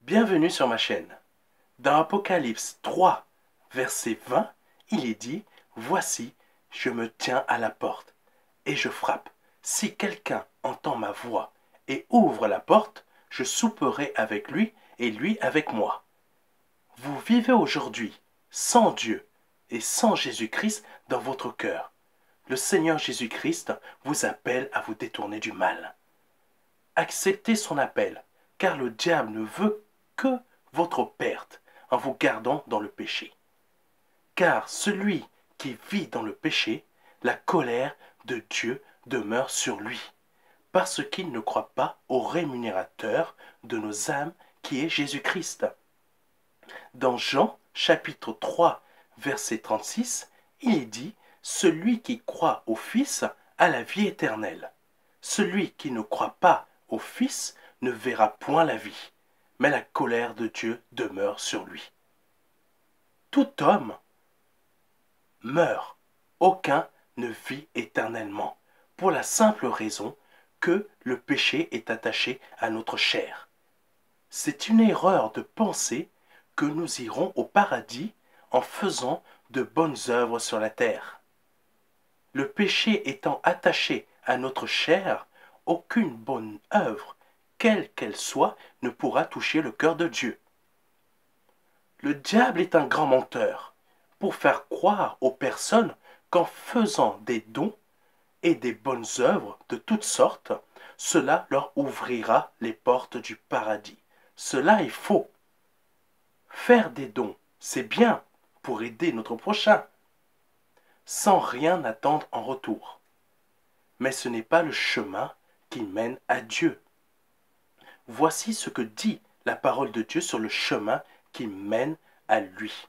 Bienvenue sur ma chaîne. Dans Apocalypse 3, verset 20, il est dit: Voici, je me tiens à la porte et je frappe. Si quelqu'un entend ma voix et ouvre la porte, je souperai avec lui et lui avec moi. Vous vivez aujourd'hui sans Dieu et sans Jésus-Christ dans votre cœur. Le Seigneur Jésus-Christ vous appelle à vous détourner du mal. Acceptez son appel, car le diable ne veut que votre perte en vous gardant dans le péché. Car celui qui vit dans le péché, la colère de Dieu demeure sur lui, parce qu'il ne croit pas au rémunérateur de nos âmes qui est Jésus-Christ. Dans Jean chapitre 3, verset 36, il est dit: Celui qui croit au Fils a la vie éternelle. Celui qui ne croit pas au Fils ne verra point la vie, mais la colère de Dieu demeure sur lui. Tout homme meurt, aucun ne vit éternellement, pour la simple raison que le péché est attaché à notre chair. C'est une erreur de penser que nous irons au paradis en faisant de bonnes œuvres sur la terre. Le péché étant attaché à notre chair, aucune bonne œuvre, quelle qu'elle soit, ne pourra toucher le cœur de Dieu. Le diable est un grand menteur pour faire croire aux personnes qu'en faisant des dons et des bonnes œuvres de toutes sortes, cela leur ouvrira les portes du paradis. Cela est faux. Faire des dons, c'est bien pour aider notre prochain, sans rien attendre en retour. Mais ce n'est pas le chemin qui mène à Dieu. Voici ce que dit la parole de Dieu sur le chemin qui mène à lui.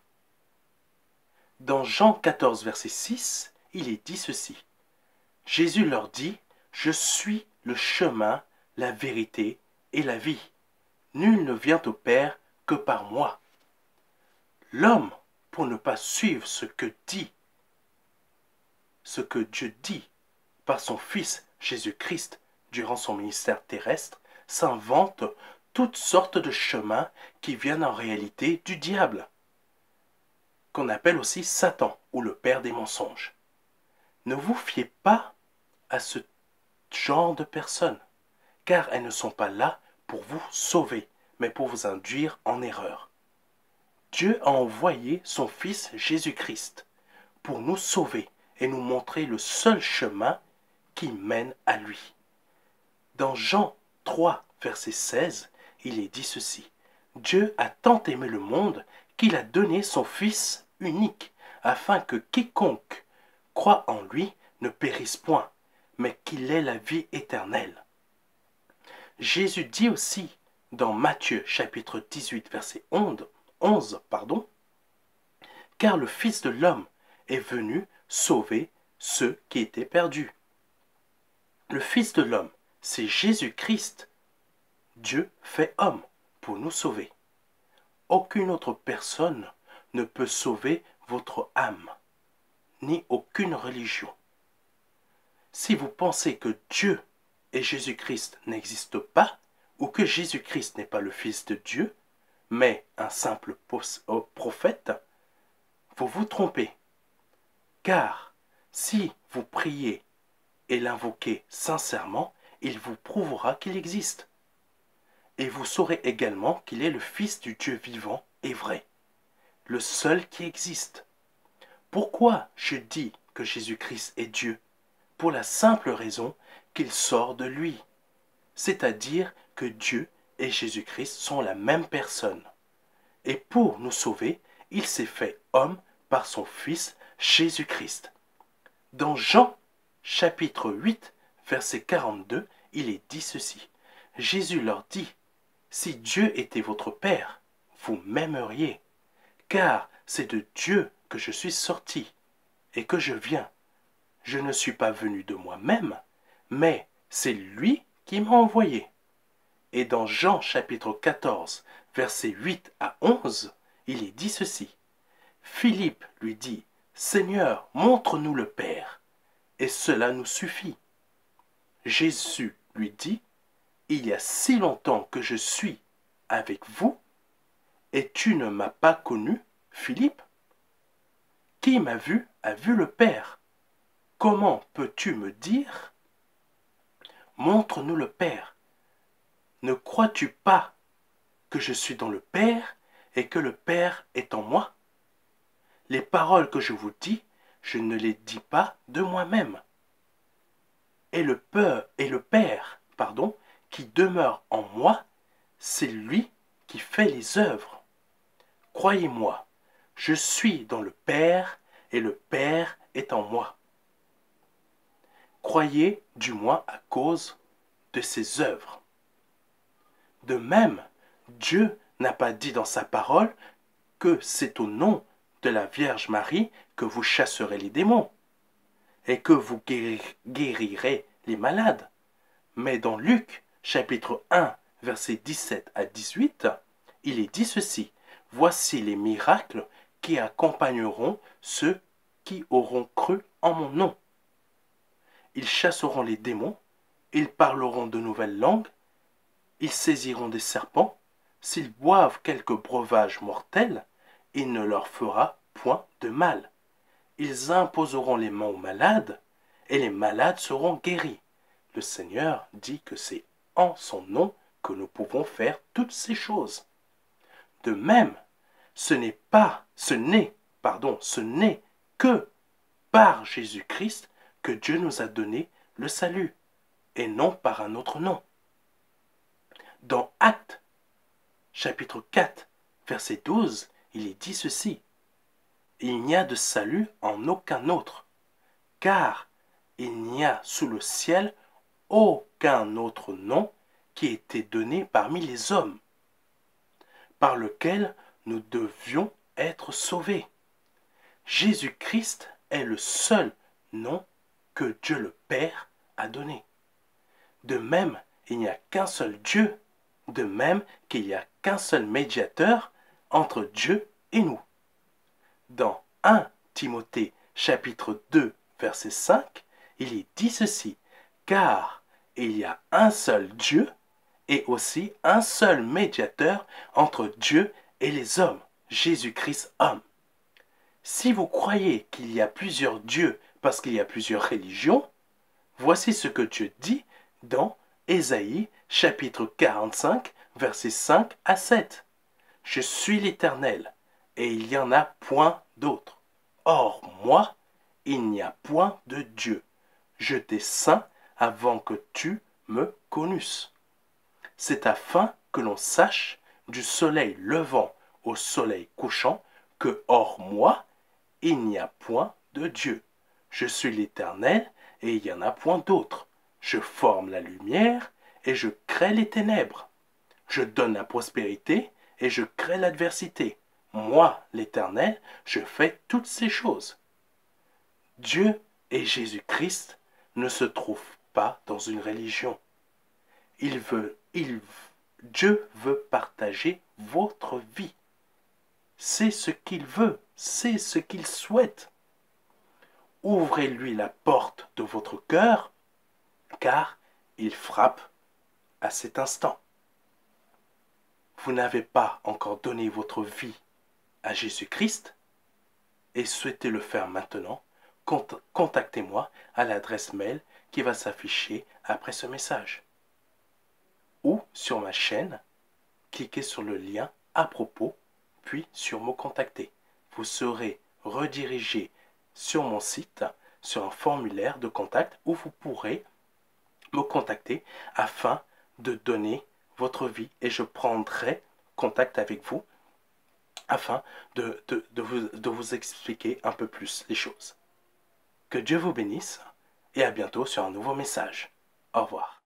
Dans Jean 14, verset 6, il est dit ceci: Jésus leur dit: Je suis le chemin, la vérité et la vie. Nul ne vient au Père que par moi. L'homme, pour ne pas suivre ce que Dieu dit par son Fils Jésus-Christ durant son ministère terrestre, s'invente toutes sortes de chemins qui viennent en réalité du diable, qu'on appelle aussi Satan ou le père des mensonges. Ne vous fiez pas à ce genre de personnes, car elles ne sont pas là pour vous sauver, mais pour vous induire en erreur. Dieu a envoyé son Fils Jésus-Christ pour nous sauver et nous montrer le seul chemin qui mène à lui. Dans Jean 3, verset 16, il est dit ceci: Dieu a tant aimé le monde qu'il a donné son Fils unique, afin que quiconque croit en lui ne périsse point, mais qu'il ait la vie éternelle. Jésus dit aussi dans Matthieu chapitre 18, verset 11, car le Fils de l'homme est venu sauver ceux qui étaient perdus. Le Fils de l'homme, c'est Jésus-Christ, Dieu fait homme, pour nous sauver. Aucune autre personne ne peut sauver votre âme, ni aucune religion. Si vous pensez que Dieu et Jésus-Christ n'existent pas, ou que Jésus-Christ n'est pas le Fils de Dieu, mais un simple prophète, vous vous trompez. Car si vous priez et l'invoquez sincèrement, il vous prouvera qu'il existe. Et vous saurez également qu'il est le Fils du Dieu vivant et vrai, le seul qui existe. Pourquoi je dis que Jésus-Christ est Dieu? Pour la simple raison qu'il sort de lui, c'est-à-dire que Dieu et Jésus-Christ sont la même personne. Et pour nous sauver, il s'est fait homme par son Fils Jésus-Christ. Dans Jean chapitre 8, verset 42, il est dit ceci: Jésus leur dit: Si Dieu était votre Père, vous m'aimeriez, car c'est de Dieu que je suis sorti et que je viens. Je ne suis pas venu de moi-même, mais c'est lui qui m'a envoyé. Et dans Jean chapitre 14, versets 8 à 11, il est dit ceci: Philippe lui dit: Seigneur, montre-nous le Père, et cela nous suffit. Jésus lui dit: Il y a si longtemps que je suis avec vous, Et tu ne m'as pas connu, Philippe? Qui m'a vu a vu le Père. Comment peux-tu me dire, montre-nous le Père? Ne crois-tu pas que je suis dans le Père et que le Père est en moi? Les paroles que je vous dis, je ne les dis pas de moi-même. Et le Père, qui demeure en moi, c'est lui qui fait les œuvres. Croyez-moi, je suis dans le Père et le Père est en moi. Croyez du moins à cause de ses œuvres. De même, Dieu n'a pas dit dans sa parole que c'est au nom de la Vierge Marie que vous chasserez les démons et que vous guérirez les malades. Mais dans Luc, chapitre 1, versets 17 à 18, il est dit ceci: voici les miracles qui accompagneront ceux qui auront cru en mon nom. Ils chasseront les démons, ils parleront de nouvelles langues, ils saisiront des serpents, s'ils boivent quelque breuvage mortel, il ne leur fera point de mal. Ils imposeront les mains aux malades, et les malades seront guéris. Le Seigneur dit que c'est en son nom que nous pouvons faire toutes ces choses. De même, ce n'est que par Jésus-Christ que Dieu nous a donné le salut, et non par un autre nom. Dans Actes, chapitre 4, verset 12, il est dit ceci: il n'y a de salut en aucun autre, car il n'y a sous le ciel aucun autre nom qui ait été donné parmi les hommes, par lequel nous devions être sauvés. Jésus-Christ est le seul nom que Dieu le Père a donné. De même, il n'y a qu'un seul Dieu, de même qu'il n'y a qu'un seul médiateur entre Dieu et nous. Dans 1 Timothée chapitre 2 verset 5, il est dit ceci: car il y a un seul Dieu et aussi un seul médiateur entre Dieu et les hommes, Jésus-Christ homme. Si vous croyez qu'il y a plusieurs dieux parce qu'il y a plusieurs religions, voici ce que Dieu dit dans Ésaïe chapitre 45 versets 5 à 7. Je suis l'Éternel, et il n'y en a point d'autre. Or, moi, il n'y a point de Dieu. Je t'ai saint avant que tu me connusses. C'est afin que l'on sache du soleil levant au soleil couchant que, hors moi, il n'y a point de Dieu. Je suis l'Éternel, et il n'y en a point d'autre. Je forme la lumière, et je crée les ténèbres. Je donne la prospérité, et je crée l'adversité. Moi, l'Éternel, je fais toutes ces choses. Dieu et Jésus-Christ ne se trouvent pas dans une religion. Dieu veut partager votre vie. C'est ce qu'il veut, c'est ce qu'il souhaite. Ouvrez-lui la porte de votre cœur, car il frappe à cet instant. Vous n'avez pas encore donné votre vie à Jésus-Christ et souhaitez le faire maintenant, contactez-moi à l'adresse mail qui va s'afficher après ce message. Ou sur ma chaîne, cliquez sur le lien à propos, puis sur me contacter. Vous serez redirigé sur mon site, sur un formulaire de contact où vous pourrez me contacter afin de donner votre vie et je prendrai contact avec vous afin de vous expliquer un peu plus les choses. Que Dieu vous bénisse et à bientôt sur un nouveau message. Au revoir.